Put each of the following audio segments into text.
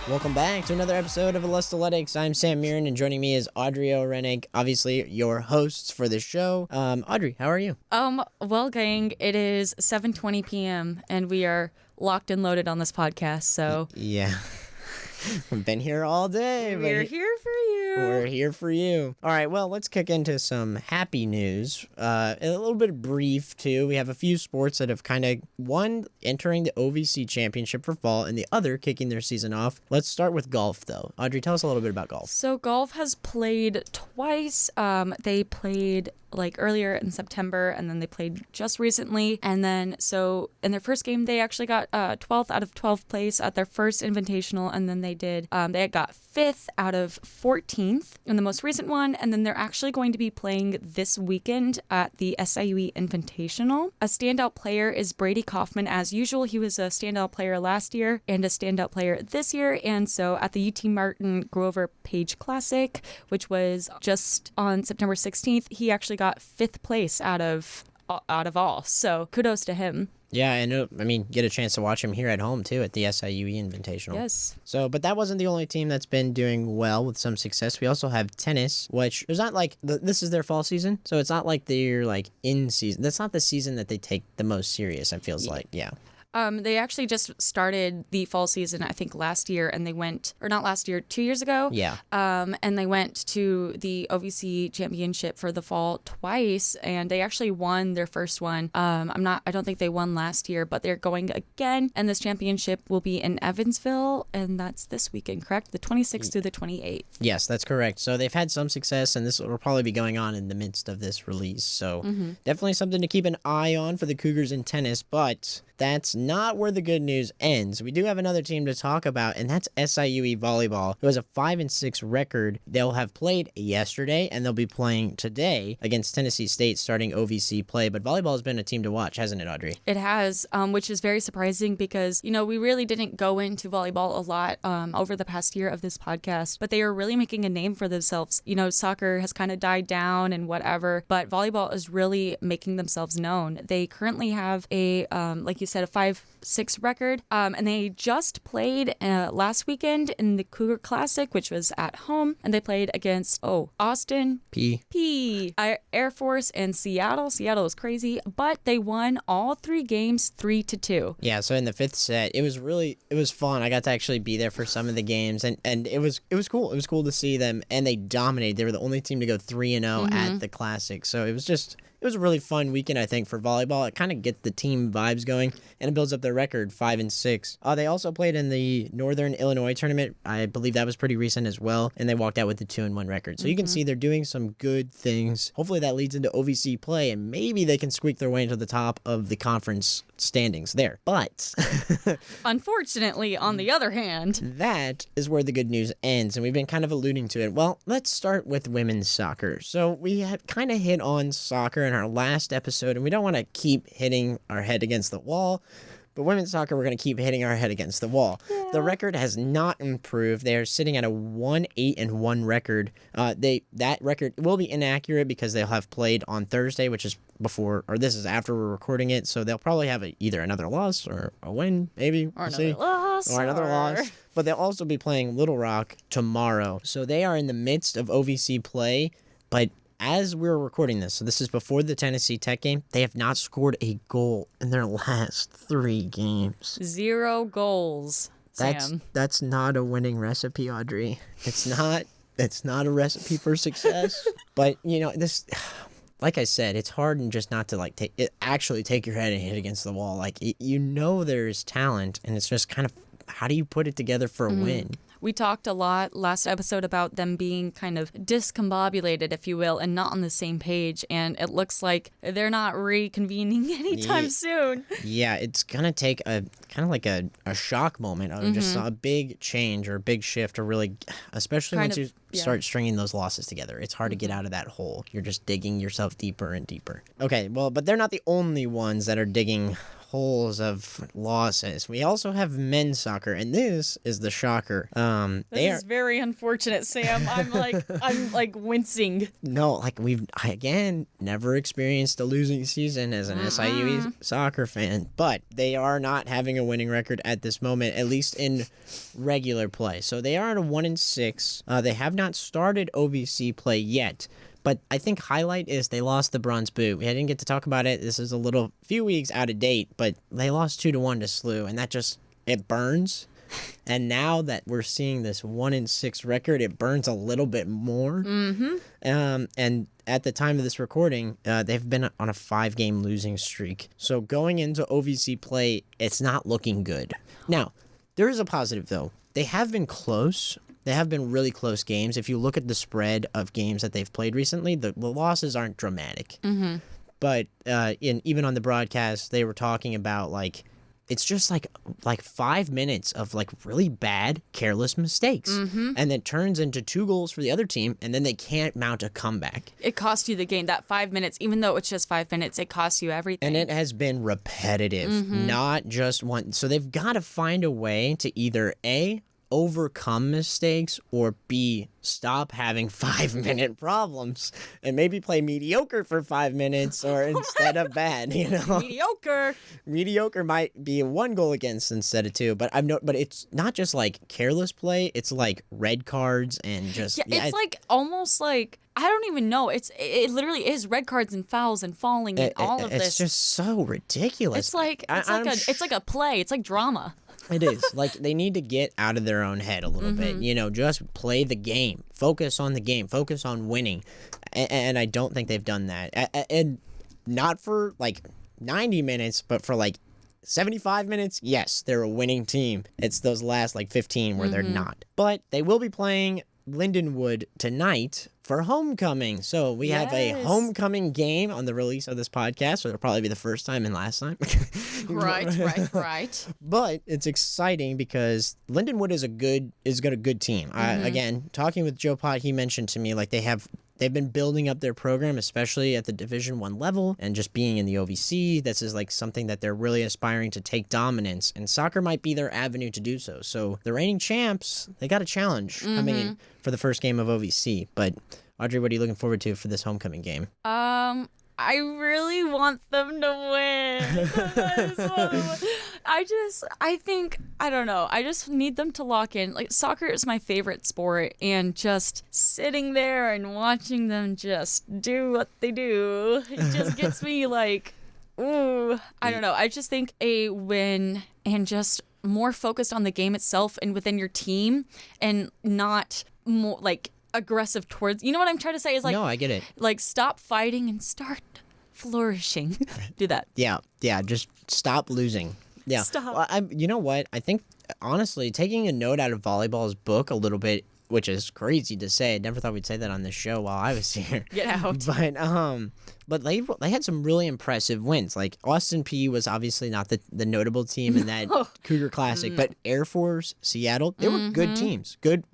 Welcome back to another episode of Alestletics. I'm Sam Muren, and joining me is Audrey O'Rennick, obviously your hosts for this show. Audrey, how are you? Well, gang, it is 7:20 p.m. and we are locked and loaded on this podcast, so... Yeah. We've been here all day. We're here for you. We're here for you. All right, well, let's kick into some happy news. A little bit brief, too. We have a few sports that have kind of, one entering the OVC championship for fall and the other kicking their season off. Let's start with golf, though. Audrey, tell us a little bit about golf. So golf has played twice. They played earlier in September, and then they played just recently. And then so in their first game, they actually got 12th out of 12th place at their first invitational, and then they got 5th out of 14th in the most recent one. And then they're actually going to be playing this weekend at the SIUE Invitational. A standout player is Brady Kaufman. As usual, he was a standout player last year and a standout player this year. And so at the UT Martin Grover Page Classic, which was just on September 16th, he actually got 5th place out of all. So kudos to him. Yeah, and get a chance to watch him here at home, too, at the SIUE Invitational. Yes. So, but that wasn't the only team that's been doing well with some success. We also have tennis, which there's not this is their fall season, so it's not like they're in season. That's not the season that they take the most serious, it feels like. Yeah. They actually just started the fall season, I think, last year, and they went, or not last year, 2 years ago. Yeah. And they went to the OVC championship for the fall twice, and they actually won their first one. I don't think they won last year, but they're going again, and this championship will be in Evansville, and that's this weekend, correct? The 26th through the 28th. Yes, that's correct. So they've had some success, and this will probably be going on in the midst of this release. So definitely something to keep an eye on for the Cougars in tennis, but that's not where the good news ends. We do have another team to talk about, and that's SIUE Volleyball, who has a 5-6 record. They'll have played yesterday, and they'll be playing today against Tennessee State starting OVC play. But volleyball has been a team to watch, hasn't it, Audrey? It has, which is very surprising because, we really didn't go into volleyball a lot over the past year of this podcast, but they are really making a name for themselves. Soccer has kind of died down and whatever, but volleyball is really making themselves known. They currently have a, like you said, a 5-6 record, and they just played last weekend in the Cougar Classic, which was at home, and they played against Austin, Air Force, and Seattle. Seattle was crazy, but they won all 3 games 3-2. Yeah, so in the 5th set, it was fun. I got to actually be there for some of the games, and it was cool. It was cool to see them, and they dominated. They were the only team to go 3-0 at the Classic, so it was a really fun weekend, I think, for volleyball. It kind of gets the team vibes going, and it builds up their record, 5-6. They also played in the Northern Illinois tournament. I believe that was pretty recent as well, and they walked out with the 2-1 record. So you can see they're doing some good things. Hopefully that leads into OVC play, and maybe they can squeak their way into the top of the conference standings there. But unfortunately, on the other hand, that is where the good news ends, and we've been kind of alluding to it. Well, let's start with women's soccer. So we have kind of hit on soccer in our last episode, and we don't want to keep hitting our head against the wall, but women's soccer, we're going to keep hitting our head against the wall. Yeah. The record has not improved. They are sitting at a 1-8-1 record. That record will be inaccurate because they'll have played on Thursday, which is this is after we're recording it, so they'll probably have either another loss or a win, maybe. Or another loss. But they'll also be playing Little Rock tomorrow. So they are in the midst of OVC play, but as we're recording this, so this is before the Tennessee Tech game, they have not scored a goal in their last 3 games. 0 goals, Sam. That's not a winning recipe, Audrey. It's not a recipe for success. But, this, like I said, it's hard and just not to actually take your head and hit against the wall. There's talent, and it's just kind of, how do you put it together for a win? We talked a lot last episode about them being kind of discombobulated, if you will, and not on the same page. And it looks like they're not reconvening anytime soon. Yeah, it's going to take a kind of like a shock moment or just a big change or a big shift to really, especially once you start stringing those losses together. It's hard to get out of that hole. You're just digging yourself deeper and deeper. Okay, well, but they're not the only ones that are digging holes of losses. We also have men's soccer, and this is the shocker. This is very unfortunate, Sam. I'm like wincing. No, like I again never experienced a losing season as an SIUE soccer fan, but they are not having a winning record at this moment, at least in regular play. So they are at a 1-6. They have not started OVC play yet. But I think highlight is they lost the bronze boot. I didn't get to talk about it. This is a few weeks out of date, but they lost 2-1 to SLU, and that it burns. And now that we're seeing this 1-6 record, it burns a little bit more. And at the time of this recording, they've been on a 5-game losing streak. So going into OVC play, it's not looking good. Now, there is a positive though. They have been close. They have been really close games. If you look at the spread of games that they've played recently, the losses aren't dramatic. But even on the broadcast, they were talking about it's just like 5 minutes of really bad, careless mistakes, and then turns into 2 goals for the other team, and then they can't mount a comeback. It cost you the game. That 5 minutes, even though it's just 5 minutes, it costs you everything. And it has been repetitive, not just one. So they've got to find a way to either A, overcome mistakes, or B, stop having 5-minute problems and maybe play mediocre for 5 minutes or instead of bad, mediocre might be 1 goal against instead of 2, but but it's not just careless play, it's red cards and just it's almost I don't even know. It literally is red cards and fouls and falling and all of this. It's just so ridiculous. It's like a play. It's like drama. It is. They need to get out of their own head a little bit. Just play the game. Focus on the game. Focus on winning. And I don't think they've done that. And not for 90 minutes, but for 75 minutes, yes, they're a winning team. It's those last 15 where they're not. But they will be playing Lindenwood tonight for homecoming. So we have a homecoming game on the release of this podcast, so it'll probably be the first time and last time. Right. But it's exciting because Lindenwood is a good team. Again, talking with Joe Pott, he mentioned to me they've been building up their program, especially at the Division I level, and just being in the OVC. This is something that they're really aspiring to take dominance, and soccer might be their avenue to do so. So the reigning champs, they got a challenge coming in for the first game of OVC. But Audrey, what are you looking forward to for this homecoming game? I really want them to win. I don't know. I just need them to lock in. Soccer is my favorite sport, and just sitting there and watching them just do what they do, it just gets me ooh, I don't know. I just think a win and just more focused on the game itself and within your team, and not more aggressive towards, you know what I'm trying to say is no, I get it. Stop fighting and start flourishing. Do that. Yeah, just stop losing. Yeah. Stop. Well, you know what? I think honestly, taking a note out of volleyball's book a little bit, which is crazy to say. I never thought we'd say that on this show while I was here. Get out. But they had some really impressive wins. Austin P was obviously not the notable team in that Cougar Classic, but Air Force, Seattle, they were good teams. Good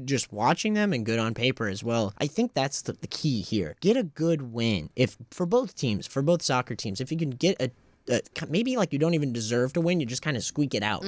just watching them, and good on paper as well. I think that's the key here. Get a good win. For both teams, for both soccer teams, if you can get maybe you don't even deserve to win, you just kind of squeak it out,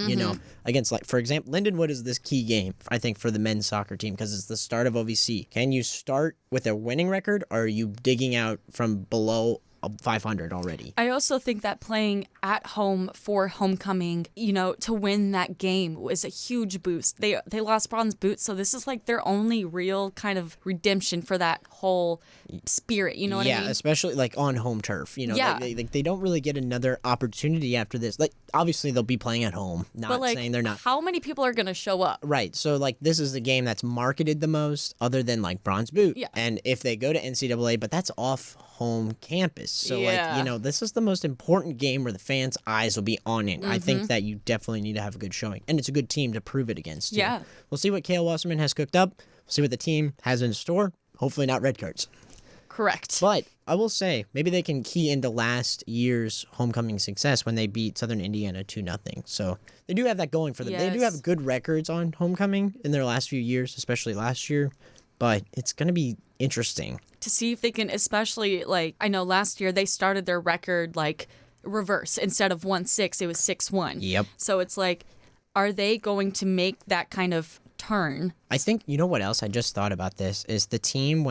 against for example, Lindenwood is this key game, I think, for the men's soccer team, because it's the start of OVC. Can you start with a winning record, or are you digging out from below 500 already? I also think that playing at home for homecoming, to win that game was a huge boost. They lost bronze boots, so this is their only real kind of redemption for that whole spirit, you know what I mean? Yeah, especially on home turf. They don't really get another opportunity after this. Obviously they'll be playing at home, not saying they're not. How many people are going to show up? Right. So this is the game that's marketed the most, other than bronze boot. Yeah. And if they go to NCAA, but that's off home campus. So this is the most important game where the fans' eyes will be on it. I think that you definitely need to have a good showing, and it's a good team to prove it against too. Yeah. We'll see what Kale Wasserman has cooked up. We'll see what the team has in store. Hopefully not red cards. Correct. But I will say, maybe they can key into last year's homecoming success when they beat Southern Indiana 2-0. So they do have that going for them. Yes. They do have good records on homecoming in their last few years, especially last year. But it's going to be interesting to see if they can, especially I know last year they started their record reverse. Instead of 1-6, it was 6-1. Yep. So it's like, are they going to make that kind of turn? I think, you know what else I just thought about this is the team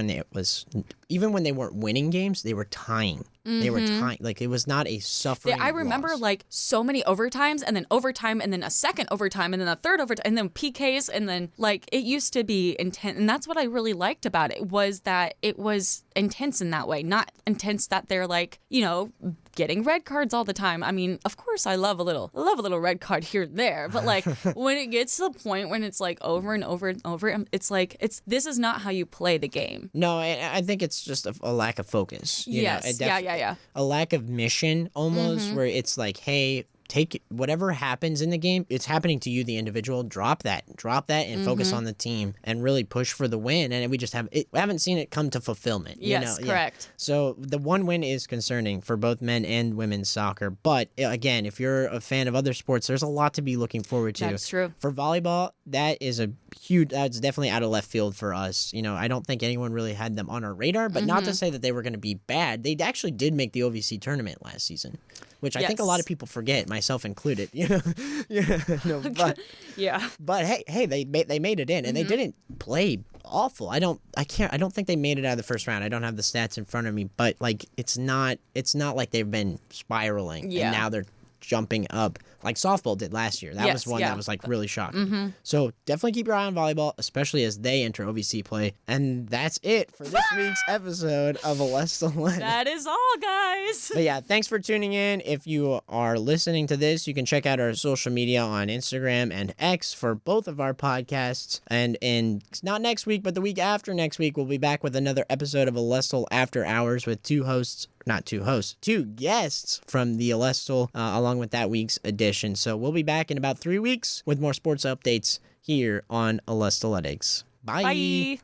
even when they weren't winning games, they were tying. They were tying. Like, it was not a suffering I remember loss. like so many overtimes and then overtime and then a second overtime and then a third overtime and then PKs and then like it used to be intense. And that's what I really liked about it, was that it was intense in that way, not intense that they're like, you know, getting red cards all the time. I mean, of course I love a little red card here and there, but like when it gets to the point when it's like over and over and over, it's like this is not how you play the game. No, I think it's just a lack of focus. Yes. Yeah. A lack of mission almost, where it's like, hey, take whatever happens in the game, it's happening to you, the individual. Drop that and focus on the team and really push for the win. And we haven't seen it come to fulfillment. Yes, correct. Yeah. So the one win is concerning for both men and women's soccer. But again, if you're a fan of other sports, there's a lot to be looking forward to. That's true. For volleyball, that's definitely out of left field for us. You know, I don't think anyone really had them on our radar, but not to say that they were going to be bad. They actually did make the OVC tournament last season, which I think a lot of people forget, myself included. You know, But hey, they made it in, and they didn't play awful. I don't think they made it out of the first round. I don't have the stats in front of me, but like it's not like they've been spiraling, and now they're jumping up like softball did last year. That was one that was like really shocking. So definitely keep your eye on volleyball, especially as they enter OVC play. And that's it for this week's episode of Alestle. That is all, guys. But yeah, thanks for tuning in. If you are listening to this, you can check out our social media on Instagram and X for both of our podcasts. And not next week, but the week after next week, we'll be back with another episode of Alestle After Hours with two guests from the Alestle, along with that week's edition. So we'll be back in about 3 weeks with more sports updates here on Alestletics. Bye. Bye.